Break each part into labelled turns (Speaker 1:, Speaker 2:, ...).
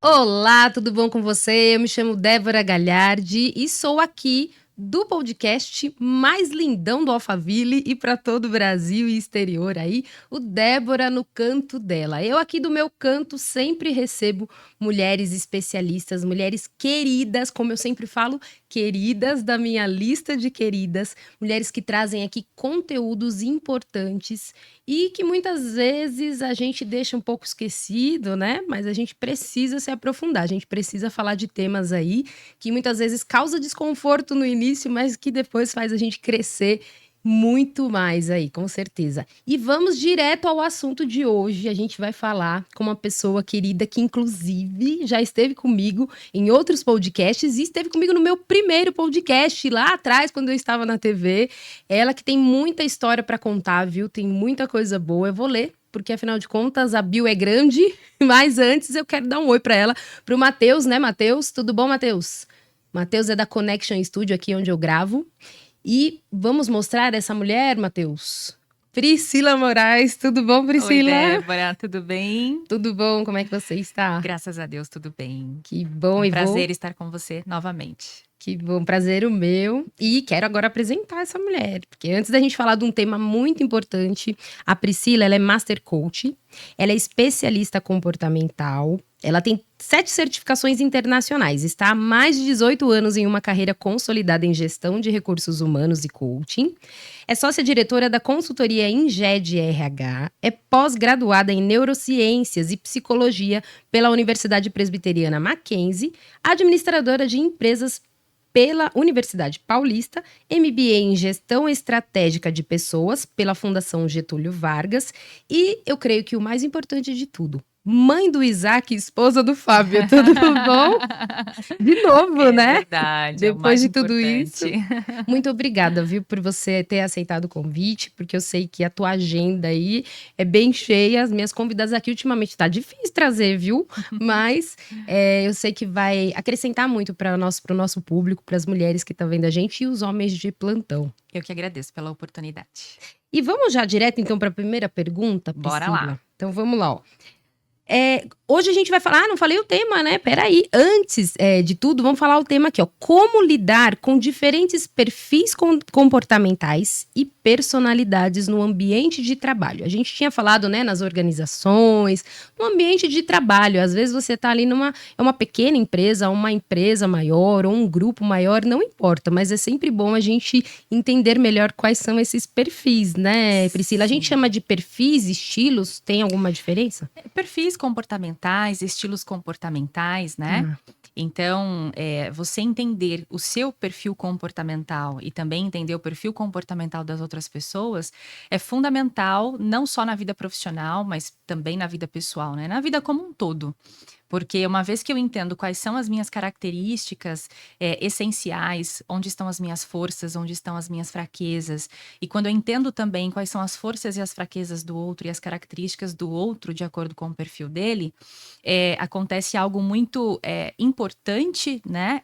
Speaker 1: Olá, tudo bom com você? Eu me chamo Débora Galhardi e sou aqui do podcast mais lindão do Alphaville e para todo o Brasil e exterior aí, o Débora no canto dela. Eu aqui do meu canto sempre recebo mulheres especialistas, mulheres queridas, como eu sempre falo, queridas da minha lista de queridas, mulheres que trazem aqui conteúdos importantes e que muitas vezes a gente deixa um pouco esquecido, né? Mas a gente precisa se aprofundar, a gente precisa falar de temas aí que muitas vezes causa desconforto no início, mas que depois faz a gente crescer muito mais aí, com certeza. E vamos direto ao assunto de hoje. A gente vai falar com uma pessoa querida que, inclusive, já esteve comigo em outros podcasts e esteve comigo no meu primeiro podcast lá atrás, quando eu estava na TV. Ela que tem muita história para contar, viu? Tem muita coisa boa. Eu vou ler, porque afinal de contas a bio é grande. Mas antes eu quero dar um oi para ela, para o Matheus, né, Matheus? Tudo bom, Matheus? Matheus é da Connection Studio, aqui onde eu gravo. E vamos mostrar essa mulher, Matheus? Priscila Moraes, tudo bom,
Speaker 2: Oi,
Speaker 1: Priscila?
Speaker 2: Débora, tudo bem?
Speaker 1: Tudo bom? Como é que você está?
Speaker 2: Graças a Deus, tudo bem.
Speaker 1: Que bom,
Speaker 2: É um
Speaker 1: e
Speaker 2: prazer estar com você novamente.
Speaker 1: Que bom, prazer o meu. E quero agora apresentar essa mulher, porque antes da gente falar de um tema muito importante, a Priscila, ela é Master Coach, ela é especialista comportamental, ela tem 7 certificações internacionais, está há mais de 18 anos em uma carreira consolidada em gestão de recursos humanos e coaching, é sócia-diretora da consultoria Inged RH, é pós-graduada em neurociências e psicologia pela Universidade Presbiteriana Mackenzie, administradora de empresas pela Universidade Paulista, MBA em Gestão Estratégica de Pessoas pela Fundação Getúlio Vargas e eu creio que o mais importante de tudo, mãe do Isaac, esposa do Fábio, tudo bom? De novo, né?
Speaker 2: É verdade, é o
Speaker 1: Depois
Speaker 2: mais
Speaker 1: de tudo isso.
Speaker 2: importante.
Speaker 1: Muito obrigada, viu, por você ter aceitado o convite, porque eu sei que a tua agenda aí é bem cheia. As minhas convidadas aqui ultimamente tá difícil trazer, viu? Mas eu sei que vai acrescentar muito para o nosso público, para as mulheres que estão vendo a gente e os homens de plantão.
Speaker 2: Eu que agradeço pela oportunidade.
Speaker 1: E vamos já direto então para a primeira pergunta,
Speaker 2: Bora
Speaker 1: Priscila?
Speaker 2: lá.
Speaker 1: Então vamos lá, ó. Hoje a gente vai falar, não falei o tema, né? Peraí, antes de tudo, vamos falar o tema aqui, ó. Como lidar com diferentes perfis comportamentais e personalidades no ambiente de trabalho. A gente tinha falado, né, nas organizações, no ambiente de trabalho. Às vezes você tá ali é uma pequena empresa, uma empresa maior ou um grupo maior, não importa, mas é sempre bom a gente entender melhor quais são esses perfis, né, Priscila? A gente
Speaker 2: Sim.
Speaker 1: chama de perfis, estilos, tem alguma diferença?
Speaker 2: Perfis comportamentais, estilos comportamentais, né?
Speaker 1: Ah.
Speaker 2: Então, você entender o seu perfil comportamental e também entender o perfil comportamental das outras pessoas é fundamental, não só na vida profissional, mas também na vida pessoal, né? Na vida como um todo. Porque uma vez que eu entendo quais são as minhas características essenciais, onde estão as minhas forças, onde estão as minhas fraquezas, e quando eu entendo também quais são as forças e as fraquezas do outro e as características do outro de acordo com o perfil dele, acontece algo muito importante, né?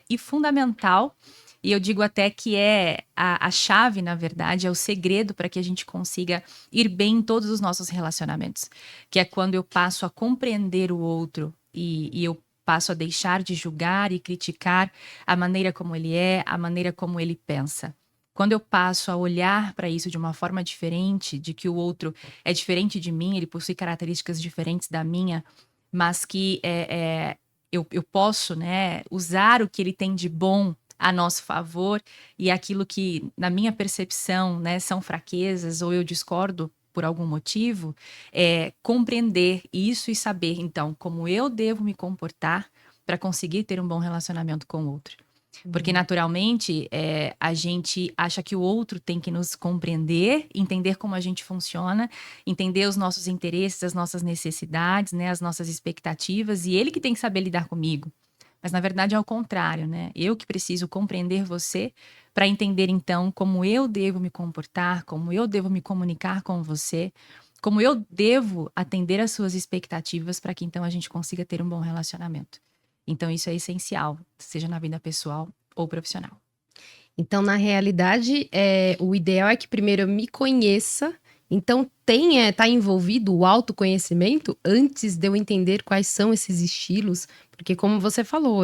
Speaker 2: E fundamental. E eu digo até que é a chave, na verdade, é o segredo para que a gente consiga ir bem em todos os nossos relacionamentos. Que é quando eu passo a compreender o outro e eu passo a deixar de julgar e criticar a maneira como ele é, a maneira como ele pensa. Quando eu passo a olhar para isso de uma forma diferente, de que o outro é diferente de mim, ele possui características diferentes da minha, mas que eu posso, né, usar o que ele tem de bom a nosso favor e aquilo que, na minha percepção, né, são fraquezas ou eu discordo por algum motivo, compreender isso e saber, então, como eu devo me comportar para conseguir ter um bom relacionamento com o outro. Porque, naturalmente, a gente acha que o outro tem que nos compreender, entender como a gente funciona, entender os nossos interesses, as nossas necessidades, né, as nossas expectativas, e ele que tem que saber lidar comigo. Mas, na verdade, é o contrário, né? Eu que preciso compreender você para entender, então, como eu devo me comportar, como eu devo me comunicar com você, como eu devo atender às suas expectativas para que, então, a gente consiga ter um bom relacionamento. Então, isso é essencial, seja na vida pessoal ou profissional.
Speaker 1: Então, na realidade, o ideal é que primeiro eu me conheça Então tá envolvido o autoconhecimento antes de eu entender quais são esses estilos, porque como você falou,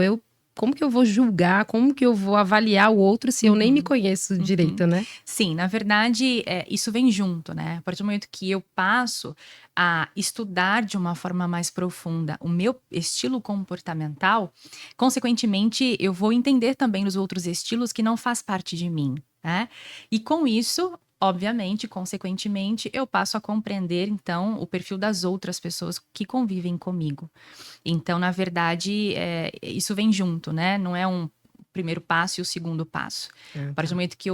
Speaker 1: como que eu vou julgar, como que eu vou avaliar o outro se eu nem me
Speaker 2: Uhum,
Speaker 1: conheço
Speaker 2: uhum.
Speaker 1: direito, né?
Speaker 2: Sim, na verdade, isso vem junto, né? A partir do momento que eu passo a estudar de uma forma mais profunda o meu estilo comportamental, consequentemente, eu vou entender também os outros estilos que não faz parte de mim, né? E com isso, obviamente, consequentemente, eu passo a compreender, então, o perfil das outras pessoas que convivem comigo. Então, na verdade, isso vem junto, né? Não é um primeiro passo e o segundo passo.
Speaker 1: Ah,
Speaker 2: A partir do
Speaker 1: tá.
Speaker 2: momento que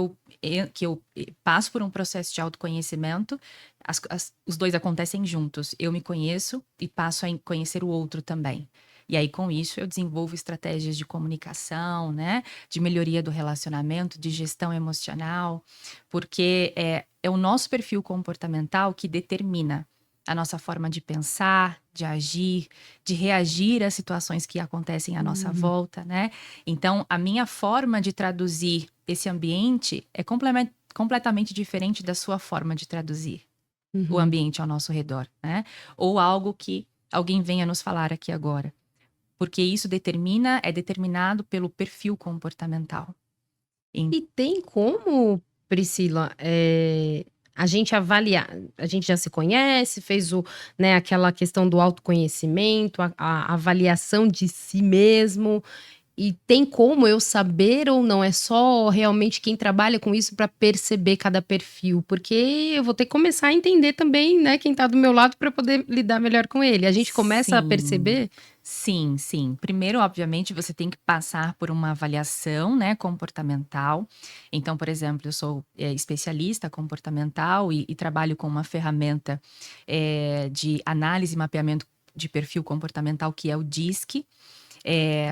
Speaker 2: eu passo por um processo de autoconhecimento, os dois acontecem juntos. Eu me conheço e passo a conhecer o outro também. E aí, com isso, eu desenvolvo estratégias de comunicação, né? De melhoria do relacionamento, de gestão emocional, porque é o nosso perfil comportamental que determina a nossa forma de pensar, de agir, de reagir às situações que acontecem à nossa
Speaker 1: Uhum,
Speaker 2: volta, né? Então, a minha forma de traduzir esse ambiente é completamente diferente da sua forma de traduzir o
Speaker 1: uhum.
Speaker 2: ambiente ao nosso redor, né? Ou algo que alguém venha nos falar aqui agora. Porque isso é determinado pelo perfil comportamental. Em-
Speaker 1: E tem como, Priscila, a gente avaliar, a gente já se conhece, fez né, aquela questão do autoconhecimento, a avaliação de si mesmo. E tem como eu saber ou não? É só realmente quem trabalha com isso para perceber cada perfil? Porque eu vou ter que começar a entender também, né, quem tá do meu lado para poder lidar melhor com ele. A gente começa a
Speaker 2: Sim,
Speaker 1: perceber?
Speaker 2: sim, sim. Primeiro, obviamente, você tem que passar por uma avaliação, né, comportamental. Então, por exemplo, eu sou especialista comportamental e trabalho com uma ferramenta de análise e mapeamento de perfil comportamental que é o DISC.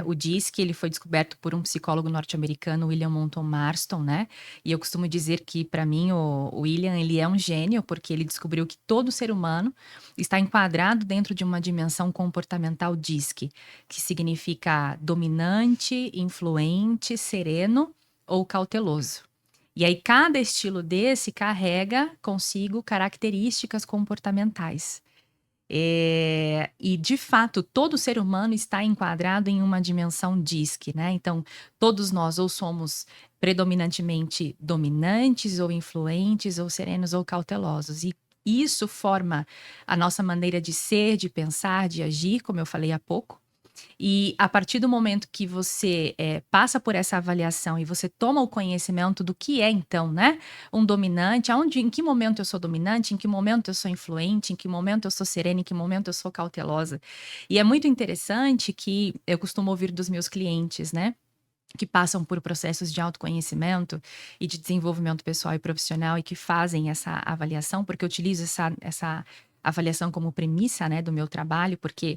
Speaker 2: O DISC, ele foi descoberto por um psicólogo norte-americano, William Moulton Marston, né? E eu costumo dizer que, para mim, o William, ele é um gênio, porque ele descobriu que todo ser humano está enquadrado dentro de uma dimensão comportamental DISC, que significa dominante, influente, sereno ou cauteloso. E aí, cada estilo desse carrega consigo características comportamentais. E, de fato, todo ser humano está enquadrado em uma dimensão DISC, né? Então, todos nós ou somos predominantemente dominantes, ou influentes, ou serenos, ou cautelosos. E isso forma a nossa maneira de ser, de pensar, de agir, como eu falei há pouco. E a partir do momento que você passa por essa avaliação e você toma o conhecimento do que é então, né, um dominante, em que momento eu sou dominante, em que momento eu sou influente, em que momento eu sou serena, em que momento eu sou cautelosa. E é muito interessante que eu costumo ouvir dos meus clientes, né, que passam por processos de autoconhecimento e de desenvolvimento pessoal e profissional e que fazem essa avaliação, porque eu utilizo essa avaliação como premissa, né, do meu trabalho, porque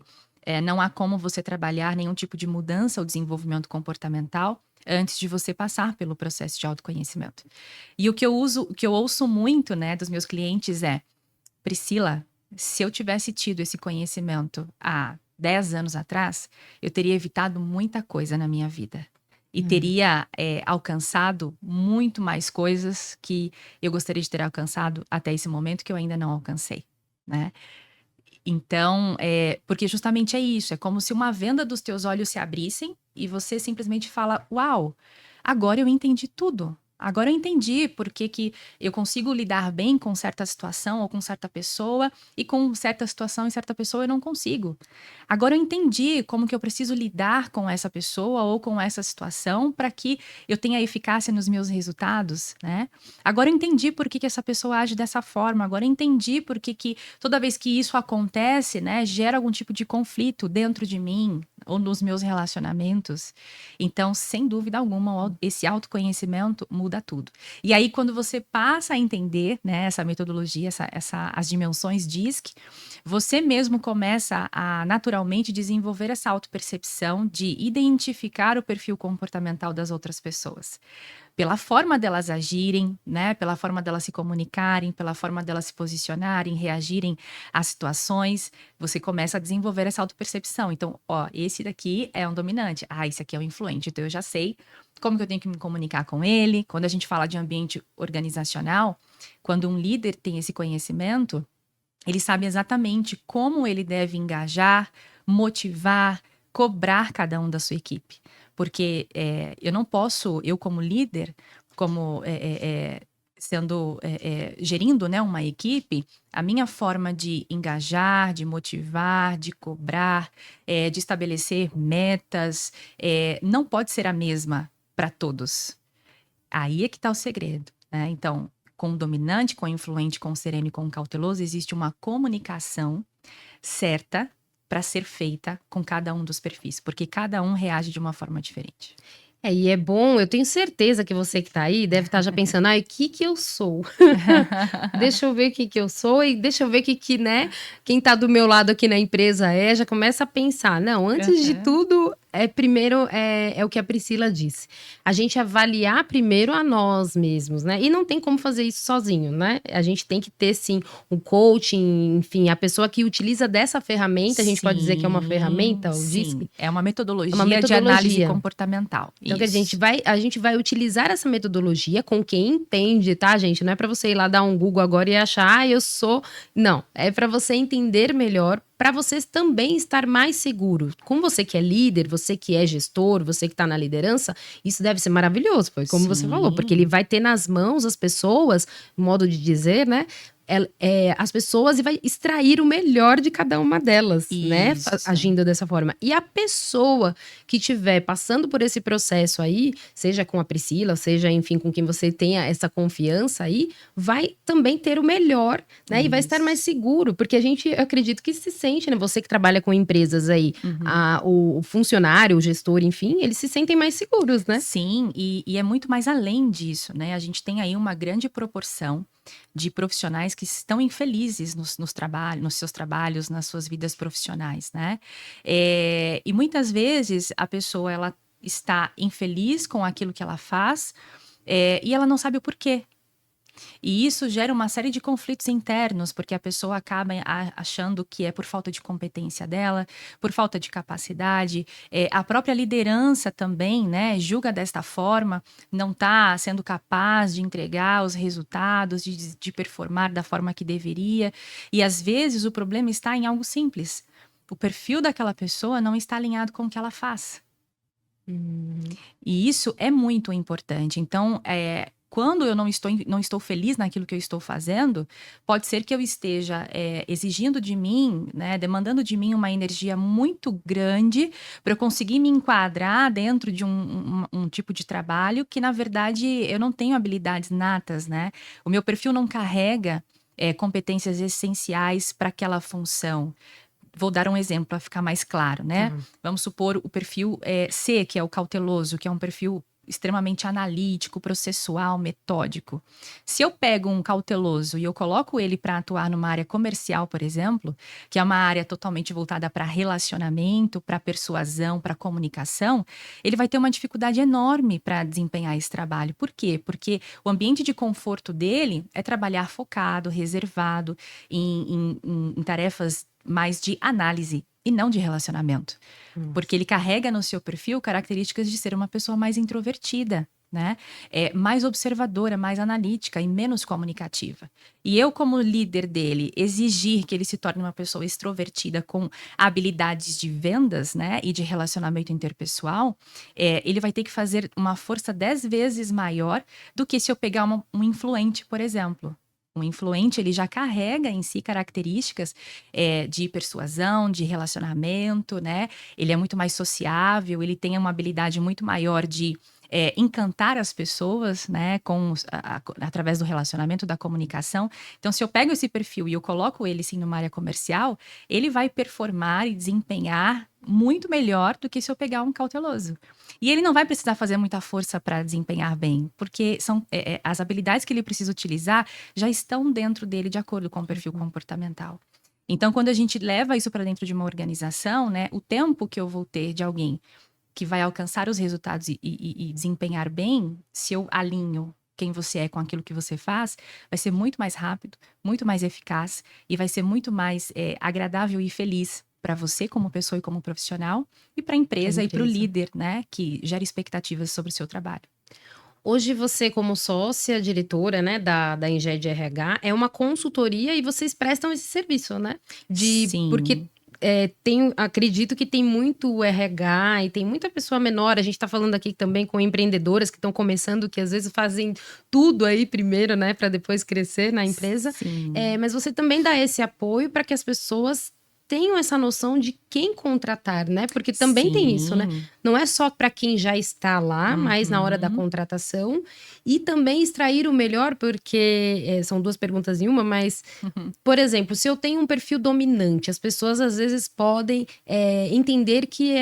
Speaker 2: não há como você trabalhar nenhum tipo de mudança ou desenvolvimento comportamental antes de você passar pelo processo de autoconhecimento. E o que eu ouço muito, né, dos meus clientes é: Priscila, se eu tivesse tido esse conhecimento há 10 anos atrás, eu teria evitado muita coisa na minha vida. E
Speaker 1: Hum.
Speaker 2: teria alcançado muito mais coisas que eu gostaria de ter alcançado até esse momento que eu ainda não alcancei, né? Então, porque justamente é isso, é como se uma venda dos teus olhos se abrissem e você simplesmente fala: "Uau, agora eu entendi tudo. Agora eu entendi por que que eu consigo lidar bem com certa situação ou com certa pessoa e com certa situação e certa pessoa eu não consigo. Agora eu entendi como que eu preciso lidar com essa pessoa ou com essa situação para que eu tenha eficácia nos meus resultados, né? Agora eu entendi por que que essa pessoa age dessa forma. Agora eu entendi por que que toda vez que isso acontece, né, gera algum tipo de conflito dentro de mim ou nos meus relacionamentos. Então, sem dúvida alguma, esse autoconhecimento muda tudo. E aí, quando você passa a entender, né, essa metodologia, as dimensões DISC, você mesmo começa a naturalmente desenvolver essa autopercepção de identificar o perfil comportamental das outras pessoas. pela forma delas agirem, né? Pela forma delas se comunicarem, pela forma delas se posicionarem, reagirem às situações, você começa a desenvolver essa autopercepção. Então, ó, esse daqui é um dominante. Ah, esse aqui é um influente. Então, eu já sei como que eu tenho que me comunicar com ele. Quando a gente fala de ambiente organizacional, quando um líder tem esse conhecimento, ele sabe exatamente como ele deve engajar, motivar, cobrar cada um da sua equipe. Porque eu não posso, eu como líder, como gerindo, né, uma equipe, a minha forma de engajar, de motivar, de cobrar, de estabelecer metas, não pode ser a mesma para todos. Aí é que está o segredo, né? Então, com o dominante, com o influente, com o sereno e com o cauteloso, existe uma comunicação certa para ser feita com cada um dos perfis, porque cada um reage de uma forma diferente.
Speaker 1: E é bom, eu tenho certeza que você que tá aí deve estar já pensando, ai, o que que eu sou? Deixa eu ver o que que eu sou e deixa eu ver o que, né, quem tá do meu lado aqui na empresa já começa a pensar. Não, antes de tudo, primeiro é o que a Priscila disse. A gente avaliar primeiro a nós mesmos, né? E não tem como fazer isso sozinho, né? A gente tem que ter, sim, um coaching, enfim, a pessoa que utiliza dessa ferramenta, a gente pode dizer que é uma ferramenta, ou diz
Speaker 2: Sim,
Speaker 1: que
Speaker 2: é uma metodologia,
Speaker 1: é uma
Speaker 2: de análise
Speaker 1: metodologia.
Speaker 2: comportamental.
Speaker 1: Então, que a gente vai utilizar essa metodologia com quem entende, tá, gente? Não é para você ir lá dar um Google agora e achar, eu sou. Não, é para você entender melhor, para você também estar mais seguro. Com você que é líder, você que é gestor, você que está na liderança, isso deve ser maravilhoso, foi como você falou, porque ele vai ter nas mãos as pessoas, modo de dizer, né? As pessoas e vai extrair o melhor de cada uma delas, né? Agindo dessa forma. E a pessoa que estiver passando por esse processo aí, seja com a Priscila, seja, enfim, com quem você tenha essa confiança aí, vai também ter o melhor, né? E vai estar mais seguro, porque eu acredito que se sente, né? Você que trabalha com empresas aí, o funcionário, o gestor, enfim, eles se sentem mais seguros, né?
Speaker 2: Sim, e é muito mais além disso, né? A gente tem aí uma grande proporção de profissionais que estão infelizes nos seus trabalhos, nas suas vidas profissionais, né? E muitas vezes a pessoa ela está infeliz com aquilo que ela faz, e ela não sabe o porquê. E isso gera uma série de conflitos internos, porque a pessoa acaba achando que é por falta de competência dela, por falta de capacidade. A própria liderança também, né, julga desta forma, não está sendo capaz de entregar os resultados, de performar da forma que deveria. E às vezes o problema está em algo simples. O perfil daquela pessoa não está alinhado com o que ela faz. E isso é muito importante. Então, quando eu não estou feliz naquilo que eu estou fazendo, pode ser que eu esteja exigindo de mim, né, demandando de mim uma energia muito grande para eu conseguir me enquadrar dentro de um tipo de trabalho que, na verdade, eu não tenho habilidades natas, né? O meu perfil não carrega competências essenciais para aquela função. Vou dar um exemplo para ficar mais claro, né? Vamos supor o perfil C, que é o cauteloso, que é um perfil extremamente analítico, processual, metódico. Se eu pego um cauteloso e eu coloco ele para atuar numa área comercial, por exemplo, que é uma área totalmente voltada para relacionamento, para persuasão, para comunicação, ele vai ter uma dificuldade enorme para desempenhar esse trabalho. Por quê? Porque o ambiente de conforto dele é trabalhar focado, reservado, em tarefas mais de análise e não de relacionamento. Porque ele carrega no seu perfil características de ser uma pessoa mais introvertida, né? Mais observadora, mais analítica e menos comunicativa. E eu, como líder dele, exigir que ele se torne uma pessoa extrovertida com habilidades de vendas, né? E de relacionamento interpessoal, ele vai ter que fazer uma força 10 vezes maior do que se eu pegar um influente, por exemplo. Um influente, ele já carrega em si características de persuasão, de relacionamento, né? Ele é muito mais sociável, ele tem uma habilidade muito maior de encantar as pessoas, né? Através do relacionamento, da comunicação. Então, se eu pego esse perfil e eu coloco ele, sim, numa área comercial, ele vai performar e desempenhar muito melhor do que se eu pegar um cauteloso. E ele não vai precisar fazer muita força para desempenhar bem, porque são as habilidades que ele precisa utilizar já estão dentro dele de acordo com o perfil comportamental. Então, quando a gente leva isso para dentro de uma organização, né, o tempo que eu vou ter de alguém que vai alcançar os resultados e desempenhar bem, se eu alinho quem você é com aquilo que você faz, vai ser muito mais rápido, muito mais eficaz e vai ser muito mais agradável e feliz para você como pessoa e como profissional e para a empresa e para o líder, né, que gera expectativas sobre o seu trabalho.
Speaker 1: Hoje você, como sócia diretora, né, da Enged RH, é uma consultoria e vocês prestam esse serviço, né? Porque
Speaker 2: Sim.
Speaker 1: acredito que tem muito RH e tem muita pessoa menor. A gente está falando aqui também com empreendedoras que estão começando, que às vezes fazem tudo aí primeiro, né, para depois crescer na empresa.
Speaker 2: Sim.
Speaker 1: Mas você também dá esse apoio para que as pessoas tenham essa noção de quem contratar, né? Porque também tem isso, né?
Speaker 2: Sim.
Speaker 1: Não é só para quem já está lá, mas na hora da
Speaker 2: Uhum.
Speaker 1: contratação e também extrair o melhor, porque são duas perguntas em uma, mas, por exemplo, se eu tenho um perfil dominante, as pessoas às vezes podem entender que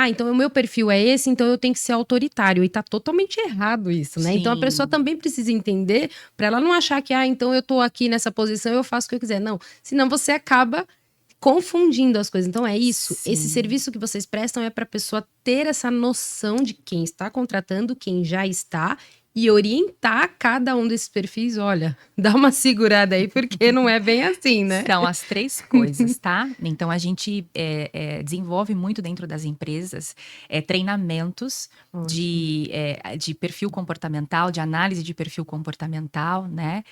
Speaker 1: então o meu perfil é esse, então eu tenho que ser autoritário. E tá totalmente errado isso, né? Então a pessoa
Speaker 2: Sim.
Speaker 1: também precisa entender para ela não achar que, então eu tô aqui nessa posição, eu faço o que eu quiser. Não, senão você acaba confundindo as coisas. Então é isso. Esse
Speaker 2: Sim.
Speaker 1: serviço que vocês prestam é para a pessoa ter essa noção de quem está contratando, quem já está e orientar cada um desses perfis. Olha, dá uma segurada aí porque não é bem assim, né?
Speaker 2: São as 3 coisas, tá? Então a gente desenvolve muito dentro das empresas treinamentos
Speaker 1: Ótimo.
Speaker 2: de perfil comportamental, de análise de perfil comportamental, né?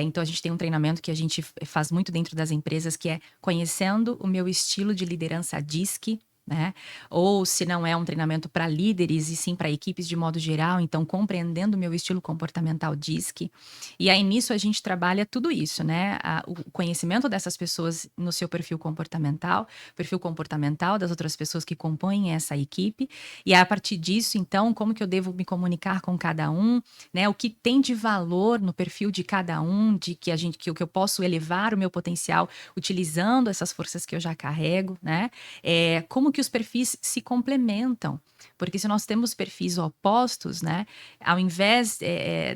Speaker 2: Então a gente tem um treinamento que a gente faz muito dentro das empresas, que é conhecendo o meu estilo de liderança DISC, né? Ou se não é um treinamento para líderes e sim para equipes de modo geral, então compreendendo o meu estilo comportamental DISC. E aí nisso a gente trabalha tudo isso, né? O conhecimento dessas pessoas no seu perfil comportamental das outras pessoas que compõem essa equipe. E a partir disso, então, como que eu devo me comunicar com cada um, né? O que tem de valor no perfil de cada um, de que eu posso elevar o meu potencial utilizando essas forças que eu já carrego, né? Como que os perfis se complementam. Porque se nós temos perfis opostos, né? Ao invés,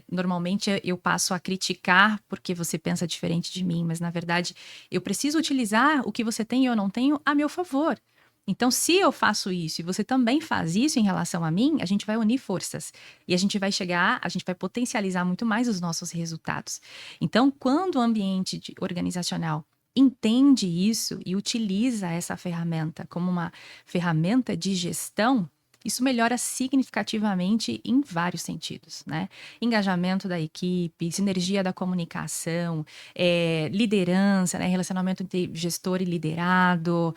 Speaker 2: normalmente eu passo a criticar porque você pensa diferente de mim, mas na verdade eu preciso utilizar o que você tem e eu não tenho a meu favor. Então, se eu faço isso e você também faz isso em relação a mim, a gente vai unir forças e a gente vai potencializar muito mais os nossos resultados. Então, quando o ambiente organizacional entende isso e utiliza essa ferramenta como uma ferramenta de gestão, isso melhora significativamente em vários sentidos, né? Engajamento da equipe, sinergia da comunicação, liderança, né? Relacionamento entre gestor e liderado,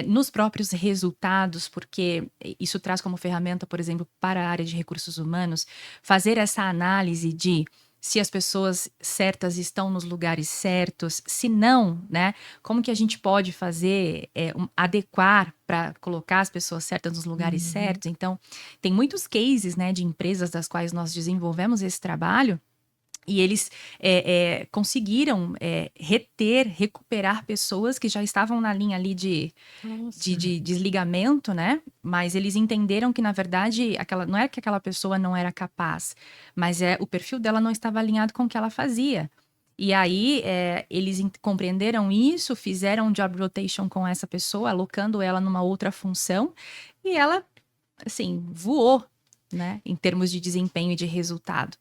Speaker 2: nos próprios resultados, porque isso traz como ferramenta, por exemplo, para a área de recursos humanos, fazer essa análise de se as pessoas certas estão nos lugares certos, se não, né? Como que a gente pode fazer, adequar para colocar as pessoas certas nos lugares certos? Então, tem muitos cases, né, de empresas das quais nós desenvolvemos esse trabalho. E eles conseguiram recuperar pessoas que já estavam na linha ali de desligamento, né? Mas eles entenderam que, na verdade, não é que aquela pessoa não era capaz, mas o perfil dela não estava alinhado com o que ela fazia. E aí, eles compreenderam isso, fizeram um job rotation com essa pessoa, alocando ela numa outra função, e ela, assim, voou, né? Em termos de desempenho e de resultado.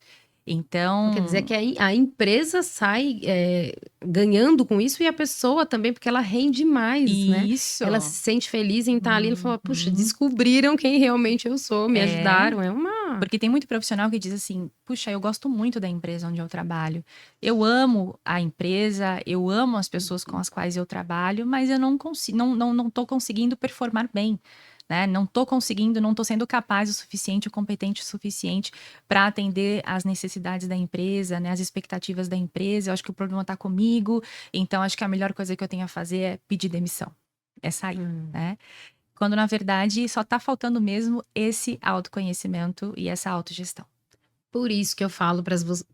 Speaker 1: Então, quer dizer
Speaker 2: Então,
Speaker 1: que a empresa sai ganhando com isso e a pessoa também, porque ela rende mais, né?
Speaker 2: isso.
Speaker 1: Ela se sente feliz em estar ali e fala, puxa,
Speaker 2: Uhum.
Speaker 1: descobriram quem realmente eu sou, me
Speaker 2: É,
Speaker 1: ajudaram. É uma.
Speaker 2: porque tem muito profissional que diz assim: puxa, eu gosto muito da empresa onde eu trabalho. Eu amo a empresa, eu amo as pessoas com as quais eu trabalho, mas eu não consigo, não tô conseguindo performar bem. Né? Não tô conseguindo, não tô sendo capaz o suficiente, o competente o suficiente para atender às necessidades da empresa, né? As expectativas da empresa. Eu acho que o problema está comigo, então acho que a melhor coisa que eu tenho a fazer é pedir demissão, é sair, né? Quando, na verdade, só está faltando mesmo esse autoconhecimento e essa autogestão.
Speaker 1: Por isso que eu falo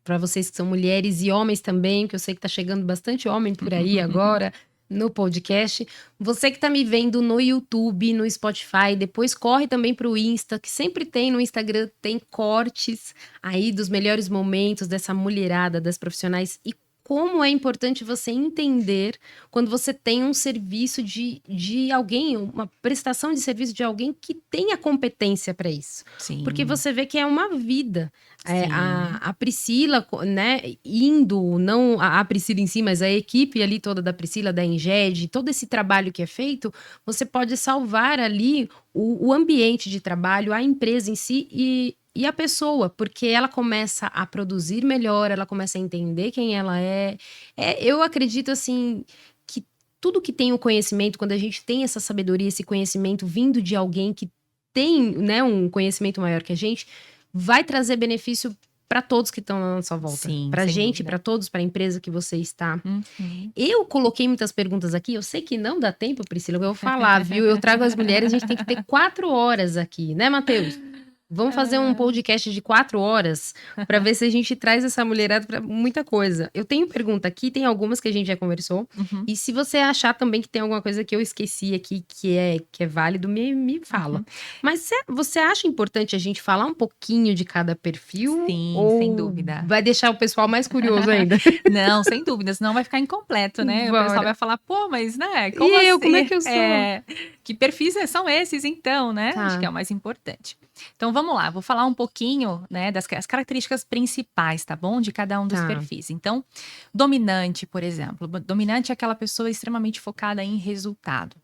Speaker 1: para vocês que são mulheres e homens também, que eu sei que tá chegando bastante homem por aí agora no podcast. Você que tá me vendo no YouTube, no Spotify, depois corre também pro Insta, que sempre tem no Instagram, tem cortes aí dos melhores momentos dessa mulherada, das profissionais. E como é importante você entender quando você tem um serviço de alguém, uma prestação de serviço de alguém que tenha competência para isso. Porque
Speaker 2: Sim,
Speaker 1: você vê que é uma vida.
Speaker 2: sim,
Speaker 1: A Priscila, né, indo, não a Priscila em si, mas a equipe ali toda da Priscila, da Enged, todo esse trabalho que é feito, você pode salvar ali o ambiente de trabalho, a empresa em si e a pessoa, porque ela começa a produzir melhor, ela começa a entender quem ela é. Eu acredito, assim, que tudo que tem o conhecimento, quando a gente tem essa sabedoria, esse conhecimento vindo de alguém que tem, né, um conhecimento maior que a gente, vai trazer benefício para todos que estão na nossa volta.
Speaker 2: sim,
Speaker 1: Para
Speaker 2: sem
Speaker 1: gente,
Speaker 2: dúvida.
Speaker 1: para todos, para a empresa que você está.
Speaker 2: Uhum.
Speaker 1: Eu coloquei muitas perguntas aqui, eu sei que não dá tempo, Priscila, eu vou falar, viu? Eu trago as mulheres, a gente tem que ter 4 horas aqui, né, Matheus? Vamos fazer um
Speaker 2: Ah,
Speaker 1: podcast de 4 horas para ver se a gente traz essa mulherada para muita coisa. Eu tenho pergunta aqui, tem algumas que a gente já conversou.
Speaker 2: uhum,
Speaker 1: E se você achar também que tem alguma coisa que eu esqueci aqui que é válido, me fala.
Speaker 2: uhum.
Speaker 1: Mas você acha importante a gente falar um pouquinho de cada perfil?
Speaker 2: Sim, sem
Speaker 1: Ou
Speaker 2: dúvida.
Speaker 1: vai deixar o pessoal mais curioso ainda?
Speaker 2: Não, sem dúvida, senão vai ficar incompleto, né? O pessoal
Speaker 1: Bora.
Speaker 2: vai falar, pô, mas, né,
Speaker 1: E
Speaker 2: como
Speaker 1: eu, como é
Speaker 2: assim?
Speaker 1: que eu sou?
Speaker 2: Que perfis são esses, então, né? Acho que
Speaker 1: Tá,
Speaker 2: é o mais importante. Então, vamos lá, vou falar um pouquinho, né, as características principais, tá bom? De cada um dos
Speaker 1: tá.
Speaker 2: perfis. Então, dominante, por exemplo. Dominante é aquela pessoa extremamente focada em resultado.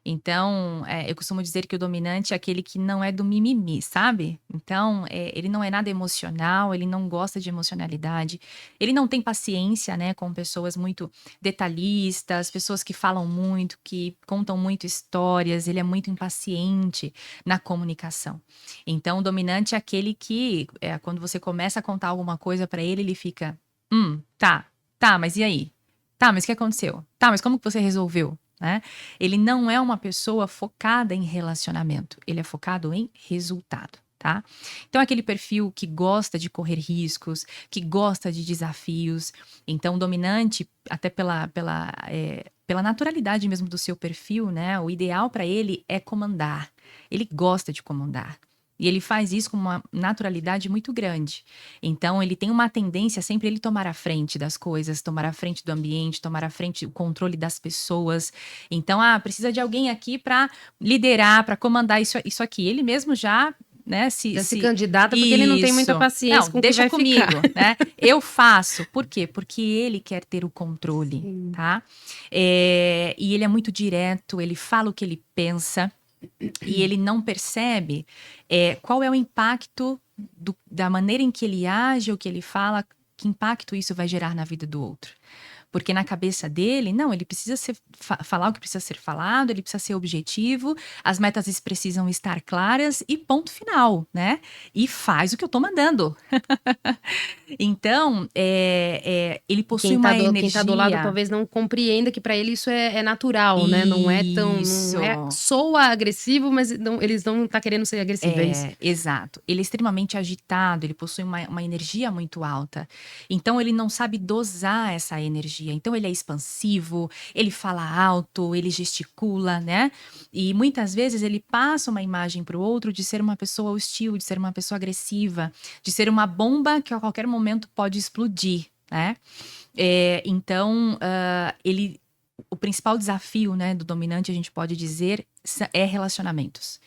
Speaker 2: Então, eu costumo dizer que o dominante é aquele que não é do mimimi, sabe? Então, ele não é nada emocional, ele não gosta de emocionalidade, ele não tem paciência, né, com pessoas muito detalhistas, pessoas que falam muito, que contam muito histórias, ele é muito impaciente na comunicação. Então, o dominante é aquele que, quando você começa a contar alguma coisa para ele, ele fica, tá, mas e aí? Tá, mas o que aconteceu? Tá, mas como que você resolveu? Né? Ele não é uma pessoa focada em relacionamento, ele é focado em resultado, tá? Então, aquele perfil que gosta de correr riscos, que gosta de desafios. Então, dominante, até pela naturalidade mesmo do seu perfil, né? O ideal para ele é comandar. Ele gosta de comandar. E ele faz isso com uma naturalidade muito grande. Então, ele tem uma tendência sempre ele tomar a frente das coisas, tomar a frente do ambiente, tomar a frente o controle das pessoas. Então, precisa de alguém aqui para liderar, para comandar isso aqui. Ele mesmo já, né,
Speaker 1: Já se candidata porque ele não tem muita
Speaker 2: Isso. Não,
Speaker 1: paciência com o que
Speaker 2: deixa
Speaker 1: vai ficar.
Speaker 2: comigo, né? Eu faço. Por quê? Porque ele quer ter o controle,
Speaker 1: Sim.
Speaker 2: tá? E ele é muito direto, ele fala o que ele pensa e ele não percebe qual é o impacto da maneira em que ele age ou que ele fala, que impacto isso vai gerar na vida do outro. Porque na cabeça dele, não, ele precisa falar o que precisa ser falado, ele precisa ser objetivo, as metas precisam estar claras e ponto final, né? E faz o que eu tô mandando. Então, ele possui uma
Speaker 1: Quem tá do lado
Speaker 2: energia.
Speaker 1: talvez não compreenda que para ele isso é natural, né? Não é tão. Não é,
Speaker 2: Isso.
Speaker 1: soa agressivo, mas eles não tá querendo ser agressivos, é isso?
Speaker 2: Exato. Ele é extremamente agitado, ele possui uma energia muito alta. Então, ele não sabe dosar essa energia. Então, ele é expansivo, ele fala alto, ele gesticula, né? E muitas vezes ele passa uma imagem para o outro de ser uma pessoa hostil, de ser uma pessoa agressiva, de ser uma bomba que a qualquer momento pode explodir, né? Então, o principal desafio, né, do dominante, a gente pode dizer, é relacionamentos.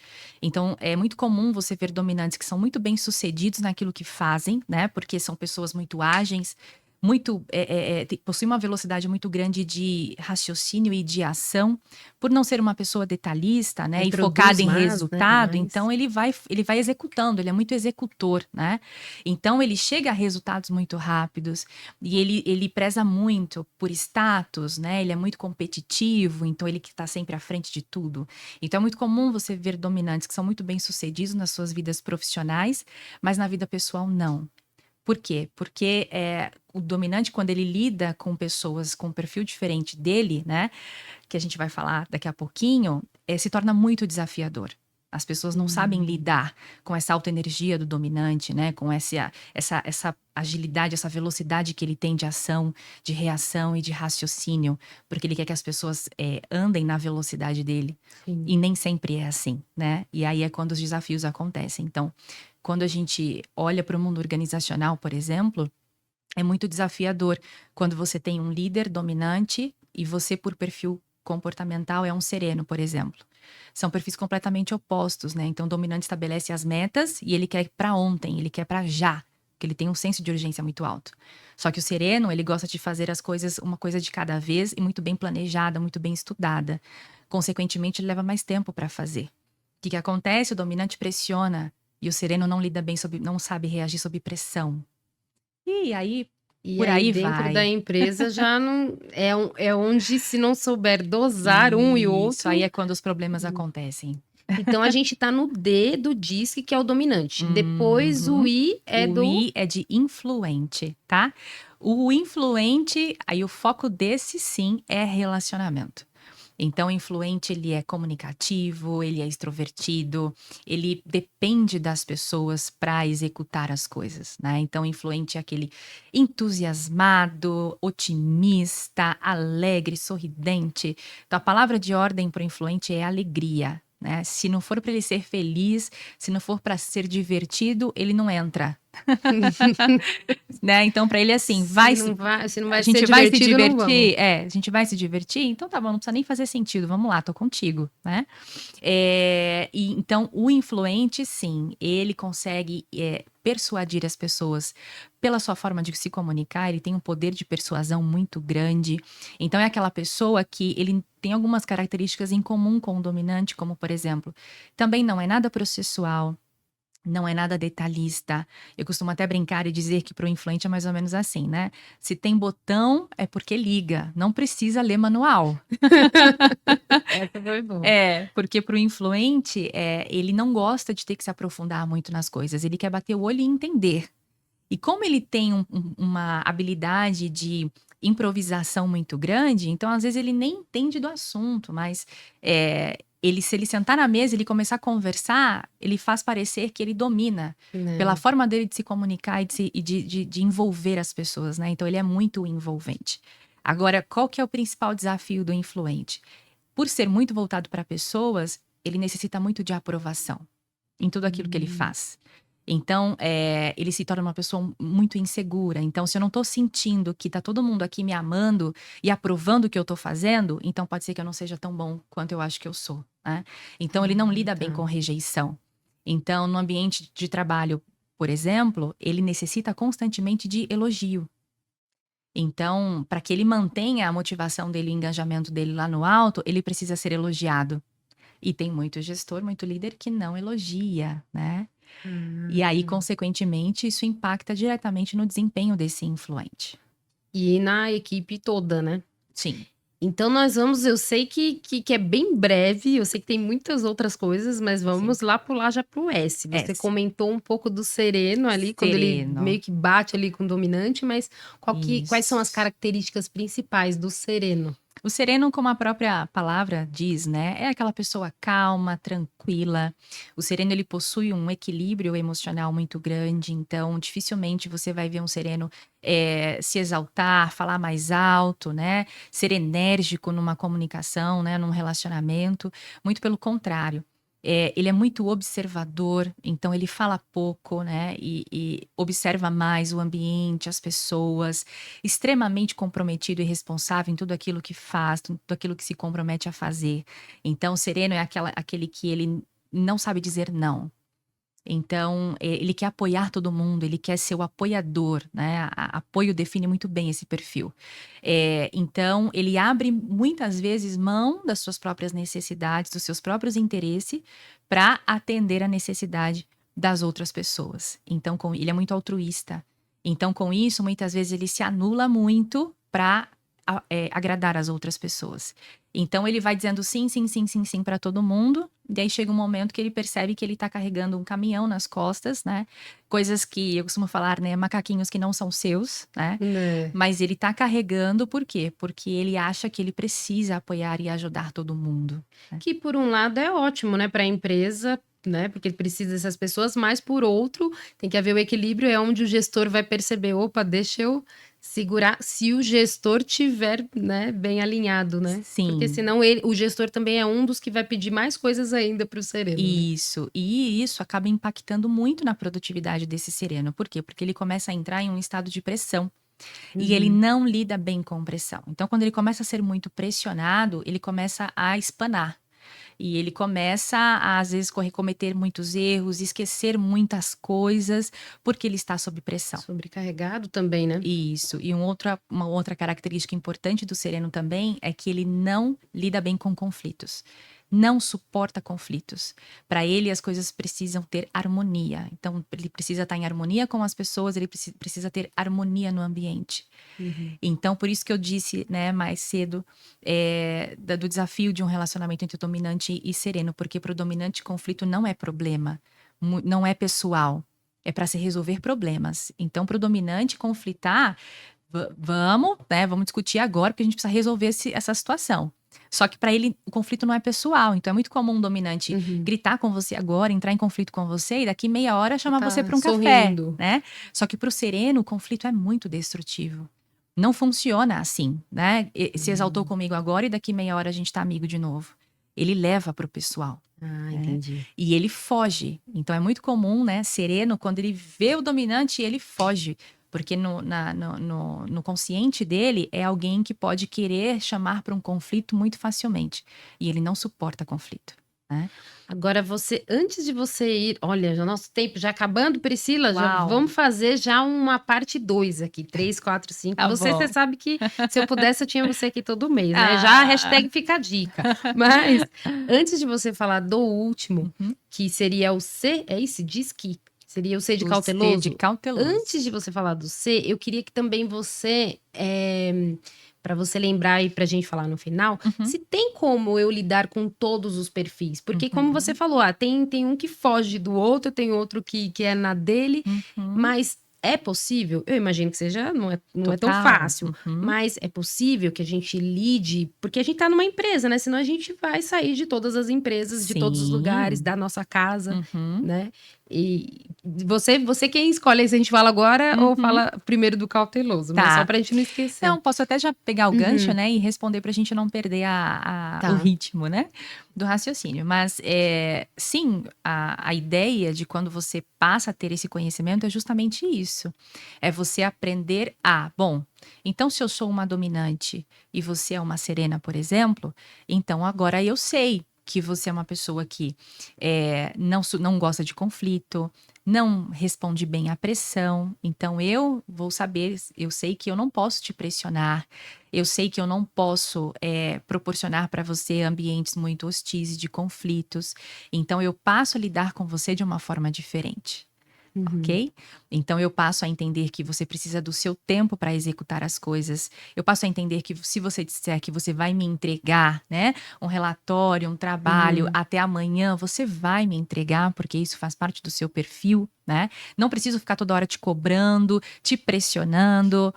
Speaker 2: Então, é muito comum você ver dominantes que são muito bem-sucedidos naquilo que fazem, né? Porque são pessoas muito ágeis, possuem uma velocidade muito grande de raciocínio e de ação, por não ser uma pessoa detalhista, né?
Speaker 1: Aí
Speaker 2: E focada
Speaker 1: produz
Speaker 2: em
Speaker 1: mais, né?
Speaker 2: resultado,
Speaker 1: Mas
Speaker 2: então ele vai executando, ele é muito executor, né? Então, ele chega a resultados muito rápidos e ele preza muito por status, né? Ele é muito competitivo, então ele que está sempre à frente de tudo. Então, é muito comum você ver dominantes que são muito bem-sucedidos nas suas vidas profissionais, mas na vida pessoal, não. Por quê? Porque o dominante, quando ele lida com pessoas com um perfil diferente dele, né? Que a gente vai falar daqui a pouquinho, se torna muito desafiador. As pessoas não sabem lidar com essa alta energia do dominante, né? Com essa agilidade, essa velocidade que ele tem de ação, de reação e de raciocínio, porque ele quer que as pessoas andem na velocidade dele.
Speaker 1: sim.
Speaker 2: E nem sempre é assim, né? E aí é quando os desafios acontecem. Então, quando a gente olha para o mundo organizacional, por exemplo, é muito desafiador quando você tem um líder dominante e você, por perfil comportamental, é um sereno, por exemplo. São perfis completamente opostos, né? Então, o dominante estabelece as metas e ele quer para ontem, ele quer para já, porque ele tem um senso de urgência muito alto. Só que o sereno, ele gosta de fazer as coisas, uma coisa de cada vez e muito bem planejada, muito bem estudada. Consequentemente, ele leva mais tempo para fazer. O que acontece? O dominante pressiona e o sereno não lida bem não sabe reagir sob pressão. E aí,
Speaker 1: E
Speaker 2: por
Speaker 1: aí
Speaker 2: aí
Speaker 1: dentro da
Speaker 2: vai.
Speaker 1: empresa já não é onde, se não souber dosar um e
Speaker 2: Isso, aí
Speaker 1: outro.
Speaker 2: é quando os problemas acontecem.
Speaker 1: Então a gente tá no D do DISC, que é o dominante. Depois o
Speaker 2: Uhum.
Speaker 1: I é
Speaker 2: O
Speaker 1: do.
Speaker 2: I é de influente, tá? O influente, aí o foco desse sim é relacionamento. Então, o influente, ele é comunicativo, ele é extrovertido, ele depende das pessoas para executar as coisas, né? Então, o influente é aquele entusiasmado, otimista, alegre, sorridente. Então, a palavra de ordem para o influente é alegria, né? Se não for para ele ser feliz, se não for para ser divertido, ele não entra, né? Então, para ele, assim,
Speaker 1: Se não
Speaker 2: a
Speaker 1: vai ser
Speaker 2: gente vai se
Speaker 1: divertido, não vamos.
Speaker 2: divertir? A gente vai se divertir? Então tá bom, não precisa nem fazer sentido, vamos lá, tô contigo, né? E então, o influente, sim, ele consegue persuadir as pessoas pela sua forma de se comunicar, ele tem um poder de persuasão muito grande. Então, é aquela pessoa que ele tem algumas características em comum com o dominante, como, por exemplo, também não é nada processual, não é nada detalhista. Eu costumo até brincar e dizer que para o influente é mais ou menos assim, né? Se tem botão, é porque liga. Não precisa ler manual.
Speaker 1: Essa foi boa.
Speaker 2: Porque para o influente, ele não gosta de ter que se aprofundar muito nas coisas. Ele quer bater o olho e entender. E como ele tem uma habilidade de improvisação muito grande, então às vezes ele nem entende do assunto, mas se ele sentar na mesa e ele começar a conversar, ele faz parecer que ele domina pela
Speaker 1: Né?
Speaker 2: forma dele de se comunicar e de envolver as pessoas, né? Então ele é muito envolvente. Agora, qual que é o principal desafio do influente? Por ser muito voltado para pessoas, ele necessita muito de aprovação em tudo aquilo que ele faz. Então, ele se torna uma pessoa muito insegura. Então, se eu não tô sentindo que tá todo mundo aqui me amando e aprovando o que eu tô fazendo, então pode ser que eu não seja tão bom quanto eu acho que eu sou, né? Então, ele não lida bem
Speaker 1: Tá.
Speaker 2: com rejeição. Então, no ambiente de trabalho, por exemplo, ele necessita constantemente de elogio. Então, para que ele mantenha a motivação dele e o engajamento dele lá no alto, ele precisa ser elogiado. E tem muito gestor, muito líder que não elogia, né? E aí, consequentemente, isso impacta diretamente no desempenho desse influente.
Speaker 1: E na equipe toda, né?
Speaker 2: Sim.
Speaker 1: Então nós vamos, eu sei que é bem breve, eu sei que tem muitas outras coisas, mas vamos lá pular já pro S. Você
Speaker 2: S.
Speaker 1: comentou um pouco do sereno ali, quando ele
Speaker 2: Sereno.
Speaker 1: meio que bate ali com o dominante, mas quais são as
Speaker 2: Isso.
Speaker 1: características principais do sereno?
Speaker 2: O sereno, como a própria palavra diz, né, é aquela pessoa calma, tranquila. O sereno, ele possui um equilíbrio emocional muito grande, então dificilmente você vai ver um sereno se exaltar, falar mais alto, né, ser enérgico numa comunicação, né, num relacionamento. Muito pelo contrário. Ele é muito observador, então ele fala pouco, né, e observa mais o ambiente, as pessoas, extremamente comprometido e responsável em tudo aquilo que faz, tudo aquilo que se compromete a fazer. Então, o sereno é aquele que ele não sabe dizer não. Então, ele quer apoiar todo mundo, ele quer ser o apoiador, né? Apoio define muito bem esse perfil. Então, ele abre muitas vezes mão das suas próprias necessidades, dos seus próprios interesses, para atender a necessidade das outras pessoas. Então, ele é muito altruísta. Então, com isso, muitas vezes ele se anula muito para agradar as outras pessoas. Então ele vai dizendo sim, sim, sim, sim, sim para todo mundo. E aí chega um momento que ele percebe que ele tá carregando um caminhão nas costas, né? Coisas que eu costumo falar, né? Macaquinhos que não são seus, né?
Speaker 1: Né?
Speaker 2: Mas ele tá carregando por quê? Porque ele acha que ele precisa apoiar e ajudar todo mundo.
Speaker 1: Que por um lado é ótimo, né, para a empresa, né, porque ele precisa dessas pessoas, mas por outro, tem que haver o equilíbrio, é onde o gestor vai perceber, opa, deixa eu segurar, se o gestor tiver, né, bem alinhado, né? Porque
Speaker 2: Sim.
Speaker 1: senão o gestor também é um dos que vai pedir mais coisas ainda para o sereno, né?
Speaker 2: Isso, e isso acaba impactando muito na produtividade desse sereno. Por quê? Porque ele começa a entrar em um estado de pressão. E ele não lida bem com pressão. Então, quando ele começa a ser muito pressionado, ele começa a espanar. E ele começa a, às vezes, cometer muitos erros, esquecer muitas coisas, porque ele está sob pressão.
Speaker 1: Sobrecarregado também, né?
Speaker 2: Isso. E uma outra característica importante do sereno também é que ele não lida bem com conflitos. Não suporta conflitos. Para ele, as coisas precisam ter harmonia. Então, ele precisa estar em harmonia com as pessoas, ele precisa ter harmonia no ambiente. Então, por isso que eu disse, né, mais cedo, do desafio de um relacionamento entre dominante e sereno, porque para o dominante, conflito não é problema, não é pessoal, é para se resolver problemas. Então, para o dominante conflitar, vamos discutir agora, porque a gente precisa resolver essa situação. Só que para ele o conflito não é pessoal, então é muito comum um dominante gritar com você agora, entrar em conflito com você e daqui meia hora chamar você para um
Speaker 1: sorrindo.
Speaker 2: café, né? Só que para o sereno o conflito é muito destrutivo. Não funciona assim, né? Se exaltou comigo agora e daqui meia hora a gente tá amigo de novo. Ele leva pro pessoal.
Speaker 1: Entendi.
Speaker 2: E ele foge. Então é muito comum, né? Sereno, quando ele vê o dominante, ele foge. Porque no consciente dele é alguém que pode querer chamar para um conflito muito facilmente. E ele não suporta conflito. Né?
Speaker 1: Agora antes de você ir, olha, já nosso tempo já acabando, Priscila, já
Speaker 2: Uau.
Speaker 1: vamos fazer já uma parte 2 aqui, 3, 4, 5.
Speaker 2: Tá
Speaker 1: Você
Speaker 2: bom.
Speaker 1: sabe que se eu pudesse eu tinha você aqui todo mês, né? Já a hashtag fica a dica. Mas antes de você falar do último, que seria o C, é isso? Diz que seria o C de cauteloso?
Speaker 2: C de cauteloso.
Speaker 1: Antes de você falar do C, eu queria que também você... para você lembrar e pra gente falar no final, se tem como eu lidar com todos os perfis. Porque como você falou, tem um que foge do outro, tem outro que é na dele, mas é possível? Eu imagino que seja, não é tão fácil, mas é possível que a gente lide, porque a gente tá numa empresa, né? Senão a gente vai sair de todas as empresas, de todos os lugares, da nossa casa, né? E você quem escolhe se a gente fala agora ou fala primeiro do cauteloso, mas só pra gente não esquecer.
Speaker 2: Não, posso até já pegar o gancho, né, e responder pra gente não perder o ritmo, né, do raciocínio. Mas, sim, a ideia de quando você passa a ter esse conhecimento é justamente isso. É você aprender bom, então se eu sou uma dominante e você é uma serena, por exemplo, então agora eu sei que você é uma pessoa que não gosta de conflito, não responde bem à pressão. Então, eu vou saber, eu sei que eu não posso te pressionar, eu sei que eu não posso proporcionar para você ambientes muito hostis e de conflitos. Então, eu passo a lidar com você de uma forma diferente. Ok? Então, eu passo a entender que você precisa do seu tempo para executar as coisas. Eu passo a entender que se você disser que você vai me entregar, né, um relatório, um trabalho até amanhã, você vai me entregar, porque isso faz parte do seu perfil, né? Não preciso ficar toda hora te cobrando, te pressionando.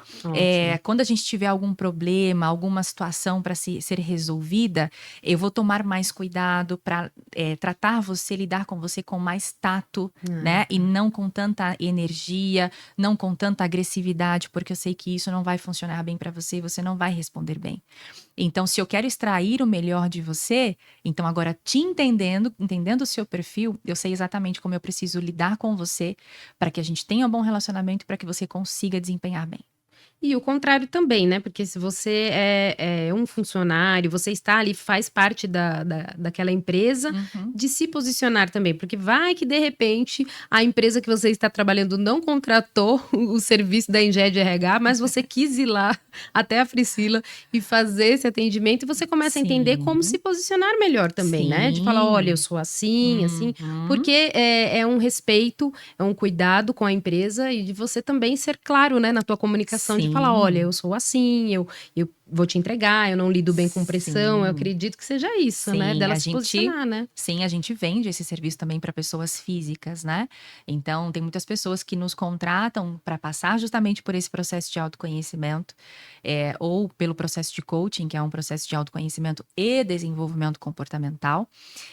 Speaker 2: Quando a gente tiver algum problema, alguma situação para ser resolvida, eu vou tomar mais cuidado para tratar você, lidar com você com mais tato, né? E não com tanta energia, não com tanta agressividade, porque eu sei que isso não vai funcionar bem para você e você não vai responder bem. Então, se eu quero extrair o melhor de você, então agora te entendendo o seu perfil, eu sei exatamente como eu preciso lidar com você para que a gente tenha um bom relacionamento e para que você consiga desempenhar bem.
Speaker 1: E o contrário também, né? Porque se você é um funcionário, você está ali, faz parte daquela empresa, de se posicionar também. Porque vai que, de repente, a empresa que você está trabalhando não contratou o serviço da Enged RH, mas você quis ir lá até a Priscila e fazer esse atendimento. E você começa a entender como se posicionar melhor também, né? De falar, olha, eu sou assim, assim. Porque é um respeito, é um cuidado com a empresa e de você também ser claro, né? Na tua comunicação, de falar, olha, eu sou assim, eu vou te entregar, eu não lido bem com pressão. Eu acredito que seja isso, né? Dela se posicionar, né?
Speaker 2: Sim, a gente vende esse serviço também para pessoas físicas, né? Então, tem muitas pessoas que nos contratam para passar justamente por esse processo de autoconhecimento, ou pelo processo de coaching, que é um processo de autoconhecimento e desenvolvimento comportamental.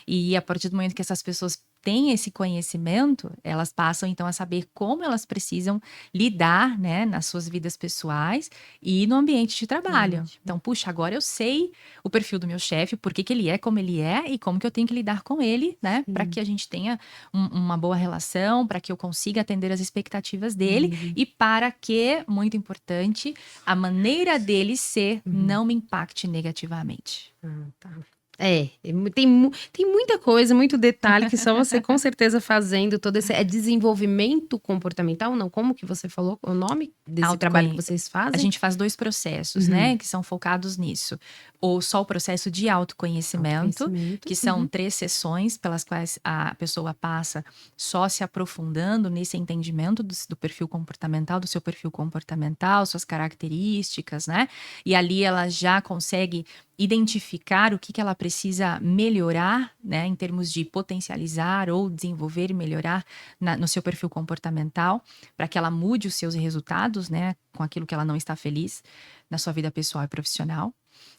Speaker 2: E a partir do momento que essas pessoas têm esse conhecimento, elas passam então a saber como elas precisam lidar, né, nas suas vidas pessoais e no ambiente de trabalho.
Speaker 1: Ótimo.
Speaker 2: Então, puxa, agora eu sei o perfil do meu chefe, por que que ele é como ele é e como que eu tenho que lidar com ele, né? Para que a gente tenha uma boa relação, para que eu consiga atender as expectativas dele e para que, muito importante, a maneira dele ser não me impacte negativamente.
Speaker 1: Ah, tá. Tem muita coisa, muito detalhe que só você com certeza fazendo todo esse desenvolvimento comportamental, não? Como que você falou o nome desse trabalho que vocês
Speaker 2: A
Speaker 1: fazem?
Speaker 2: gente faz 2 processos, né, que são focados nisso. Ou só o processo de autoconhecimento, que são 3 sessões pelas quais a pessoa passa só se aprofundando nesse entendimento do perfil comportamental, do seu perfil comportamental, suas características, né? E ali ela já consegue identificar o que que ela precisa melhorar, né, em termos de potencializar ou desenvolver e melhorar no seu perfil comportamental, para que ela mude os seus resultados, né, com aquilo que ela não está feliz na sua vida pessoal e profissional.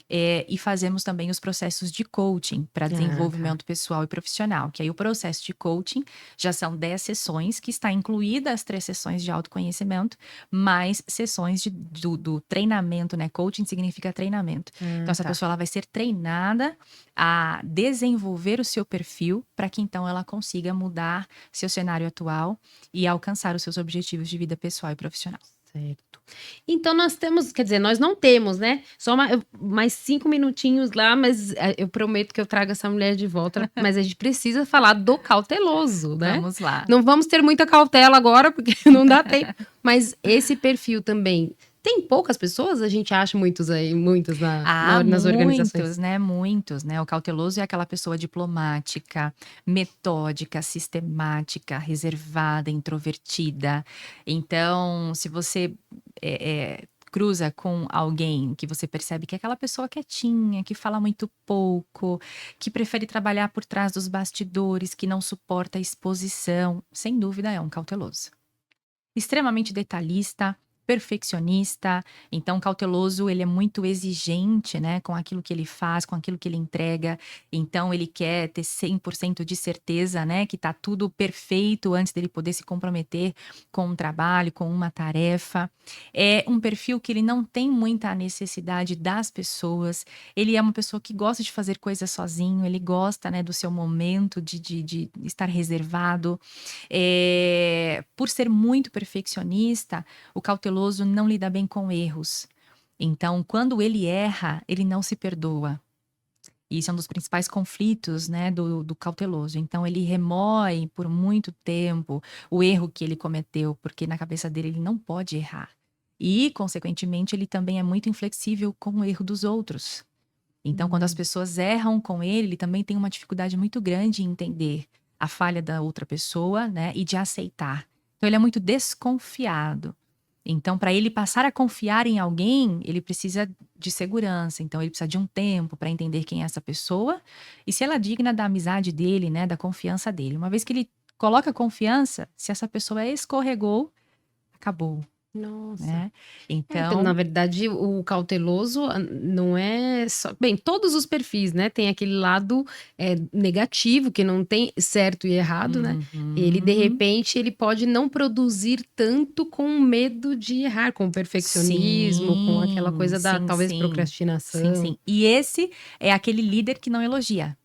Speaker 2: E fazemos também os processos de coaching para desenvolvimento pessoal e profissional, que aí o processo de coaching já são 10 sessões, que está incluída as 3 sessões de autoconhecimento, mais sessões do treinamento, né? Coaching significa treinamento. Então, essa pessoa ela vai ser treinada a desenvolver o seu perfil para que então ela consiga mudar seu cenário atual e alcançar os seus objetivos de vida pessoal e profissional.
Speaker 1: Certo. Então nós temos, quer dizer, nós não temos, né? Só mais 5 minutinhos lá, mas eu prometo que eu trago essa mulher de volta. Mas a gente precisa falar do cauteloso, né?
Speaker 2: Vamos lá.
Speaker 1: Não vamos ter muita cautela agora, porque não dá tempo. Mas esse perfil também. Tem poucas pessoas? A gente acha muitos nas organizações.
Speaker 2: Muitos, né? O cauteloso é aquela pessoa diplomática, metódica, sistemática, reservada, introvertida. Então, se você cruza com alguém que você percebe que é aquela pessoa quietinha, que fala muito pouco, que prefere trabalhar por trás dos bastidores, que não suporta a exposição, sem dúvida é um cauteloso. Extremamente detalhista, perfeccionista, então cauteloso ele é muito exigente, né, com aquilo que ele faz, com aquilo que ele entrega, então ele quer ter 100% de certeza, né, que tá tudo perfeito antes dele poder se comprometer com um trabalho, com uma tarefa. É um perfil que ele não tem muita necessidade das pessoas, ele é uma pessoa que gosta de fazer coisas sozinho, ele gosta, né, do seu momento de estar reservado. Por ser muito perfeccionista, o cauteloso não lida bem com erros. Então, quando ele erra, ele não se perdoa. E isso é um dos principais conflitos, né, do cauteloso. Então, ele remói por muito tempo o erro que ele cometeu, porque na cabeça dele ele não pode errar. E, consequentemente, ele também é muito inflexível com o erro dos outros. Então, quando as pessoas erram com ele também tem uma dificuldade muito grande em entender a falha da outra pessoa, né, e de aceitar. Então, ele é muito desconfiado. Então, para ele passar a confiar em alguém, ele precisa de segurança. Então, ele precisa de um tempo para entender quem é essa pessoa e se ela é digna da amizade dele, né, da confiança dele. Uma vez que ele coloca confiança, se essa pessoa escorregou, acabou.
Speaker 1: Nossa.
Speaker 2: Né?
Speaker 1: Então, na verdade, o cauteloso não é só. Bem, todos os perfis, né? Tem aquele lado negativo, que não tem certo e errado, né? Ele, de repente, ele pode não produzir tanto com medo de errar, com o perfeccionismo, com aquela coisa da, talvez, procrastinação.
Speaker 2: Sim. E esse é aquele líder que não elogia.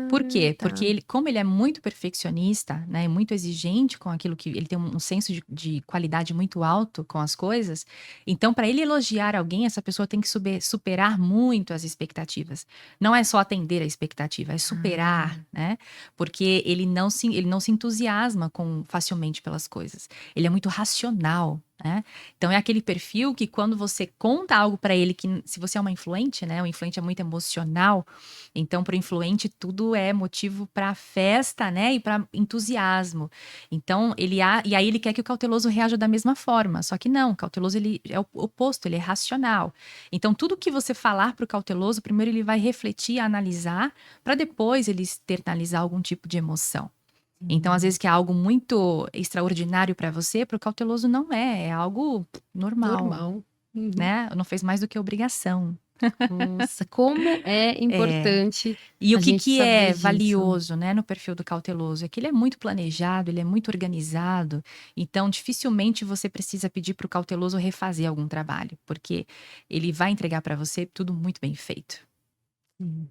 Speaker 2: Por quê?
Speaker 1: Tá.
Speaker 2: Porque ele, como ele é muito perfeccionista, né, muito exigente com aquilo que ele tem um senso de qualidade muito alto com as coisas, então para ele elogiar alguém, essa pessoa tem que superar muito as expectativas. Não é só atender a expectativa, é superar, né? Porque ele não se entusiasma facilmente pelas coisas. Ele é muito racional. Né? Então é aquele perfil que quando você conta algo para ele, que se você é uma influente, né? O influente é muito emocional, então para o influente tudo é motivo para festa, né? E para entusiasmo. Então e aí ele quer que o cauteloso reaja da mesma forma, só que não, o cauteloso ele é o oposto, ele é racional. Então tudo que você falar para o cauteloso, primeiro ele vai refletir, analisar, para depois ele externalizar algum tipo de emoção. Então, às vezes, que é algo muito extraordinário para você, para o cauteloso não é algo normal. Né? Não fez mais do que obrigação.
Speaker 1: Nossa, como é
Speaker 2: É.
Speaker 1: importante
Speaker 2: E o
Speaker 1: a
Speaker 2: que
Speaker 1: gente
Speaker 2: que
Speaker 1: saber
Speaker 2: é
Speaker 1: disso.
Speaker 2: valioso, né, no perfil do cauteloso? É que ele é muito planejado, ele é muito organizado, então dificilmente você precisa pedir para o cauteloso refazer algum trabalho, porque ele vai entregar para você tudo muito bem feito.
Speaker 1: Hum.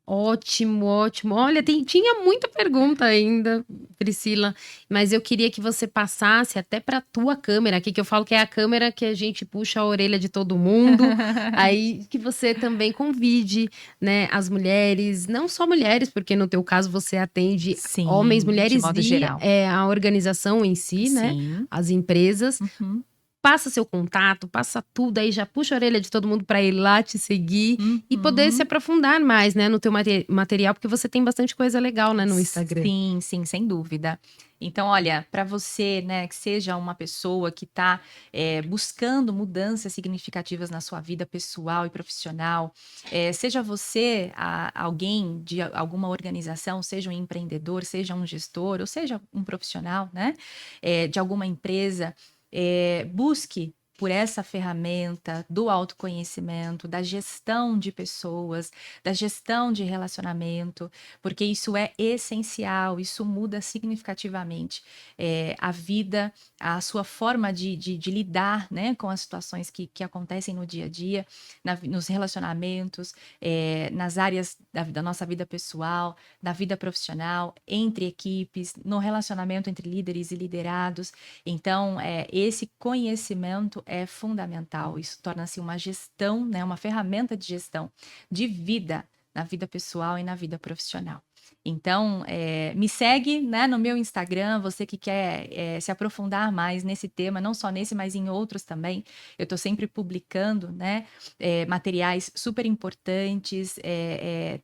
Speaker 1: Ótimo, ótimo. Olha, tinha muita pergunta ainda, Priscila, mas eu queria que você passasse até para a tua câmera aqui, que eu falo que é a câmera que a gente puxa a orelha de todo mundo, aí que você também convide, né, as mulheres, não só mulheres, porque no teu caso você atende homens,
Speaker 2: Sim, de
Speaker 1: mulheres
Speaker 2: modo
Speaker 1: e
Speaker 2: geral.
Speaker 1: a organização em si, né,
Speaker 2: Sim.
Speaker 1: as empresas.
Speaker 2: Uhum.
Speaker 1: Passa seu contato, passa tudo aí, já puxa a orelha de todo mundo para ir lá te seguir e poder se
Speaker 2: Uhum.
Speaker 1: aprofundar mais, né, no teu material, porque você tem bastante coisa legal, né, no Instagram.
Speaker 2: Sim, sim, sem dúvida. Então, olha, para você, né, que seja uma pessoa que está buscando mudanças significativas na sua vida pessoal e profissional, seja você alguém de alguma organização, seja um empreendedor, seja um gestor, ou seja um profissional, né, de alguma empresa, busque por essa ferramenta do autoconhecimento, da gestão de pessoas, da gestão de relacionamento, porque isso é essencial, isso muda significativamente a vida, a sua forma de lidar, né, com as situações que acontecem no dia a dia, nos relacionamentos, nas áreas da nossa vida pessoal, da vida profissional, entre equipes, no relacionamento entre líderes e liderados. Então, esse conhecimento é fundamental. Isso torna-se uma gestão, né, uma ferramenta de gestão de vida na vida pessoal e na vida profissional. Então, me segue, né, no meu Instagram, você que quer se aprofundar mais nesse tema, não só nesse, mas em outros também. Eu estou sempre publicando, né, materiais super importantes,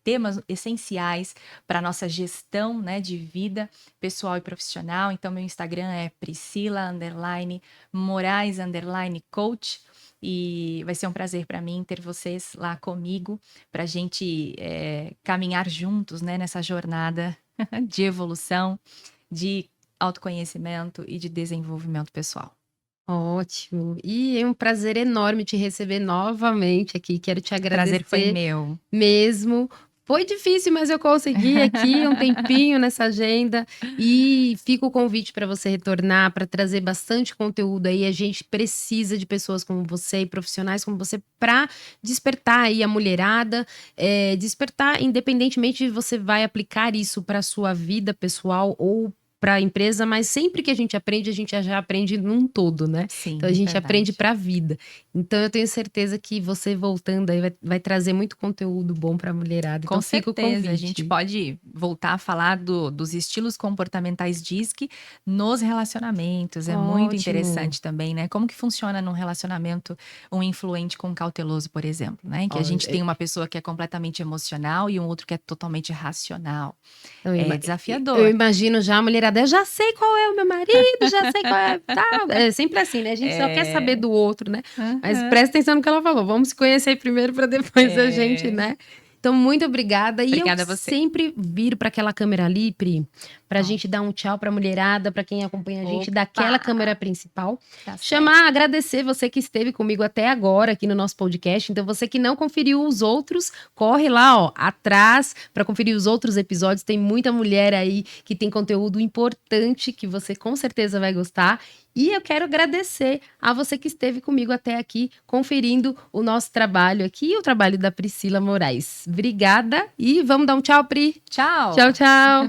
Speaker 2: temas essenciais para a nossa gestão, né, de vida pessoal e profissional. Então, meu Instagram é Priscila_Moraes_Coach. E vai ser um prazer para mim ter vocês lá comigo para a gente caminhar juntos, né, nessa jornada de evolução, de autoconhecimento e de desenvolvimento pessoal.
Speaker 1: Ótimo. E é um prazer enorme te receber novamente aqui. Quero te
Speaker 2: O prazer foi
Speaker 1: agradecer
Speaker 2: meu.
Speaker 1: mesmo. Foi difícil, mas eu consegui aqui um tempinho nessa agenda e fica o convite para você retornar, para trazer bastante conteúdo aí. A gente precisa de pessoas como você e profissionais como você para despertar aí a mulherada, despertar independentemente de você vai aplicar isso para sua vida pessoal ou para a empresa, mas sempre que a gente já aprende num todo, né? Então a
Speaker 2: Sim,
Speaker 1: gente aprende
Speaker 2: verdade.
Speaker 1: para a vida. Então eu tenho certeza que você voltando aí vai trazer muito conteúdo bom para a mulherada.
Speaker 2: Com
Speaker 1: Então fica o
Speaker 2: certeza, a gente
Speaker 1: convite.
Speaker 2: pode voltar a falar dos estilos comportamentais DISC nos relacionamentos. É muito
Speaker 1: Ótimo,
Speaker 2: interessante também, né? Como que funciona num relacionamento um influente com um cauteloso, por exemplo, né? Que a
Speaker 1: ó,
Speaker 2: gente tem uma pessoa que é completamente emocional e um outro que é totalmente racional.
Speaker 1: eu
Speaker 2: É
Speaker 1: eu
Speaker 2: desafiador.
Speaker 1: imagino já a mulherada: "Eu já sei qual é o meu marido, já sei qual é tal". É sempre assim, né, a gente só quer saber
Speaker 2: É.
Speaker 1: do outro, né. Mas
Speaker 2: Aham.
Speaker 1: presta atenção no que ela falou, vamos se conhecer aí primeiro para depois a gente,
Speaker 2: É.
Speaker 1: né. Então muito obrigada e eu
Speaker 2: Obrigada a você.
Speaker 1: sempre viro para aquela câmera ali, Pri, pra
Speaker 2: Ó.
Speaker 1: gente dar um tchau pra mulherada, pra quem acompanha a gente daquela câmera
Speaker 2: Opa!
Speaker 1: principal.
Speaker 2: Tá certo.
Speaker 1: Chamar, agradecer você que esteve comigo até agora aqui no nosso podcast. Então você que não conferiu os outros, corre lá, ó, atrás para conferir os outros episódios. Tem muita mulher aí que tem conteúdo importante que você com certeza vai gostar. E eu quero agradecer a você que esteve comigo até aqui, conferindo o nosso trabalho aqui e o trabalho da Priscila Moraes. Obrigada e vamos dar um tchau, Pri. Tchau,
Speaker 2: Tchau!
Speaker 1: tchau.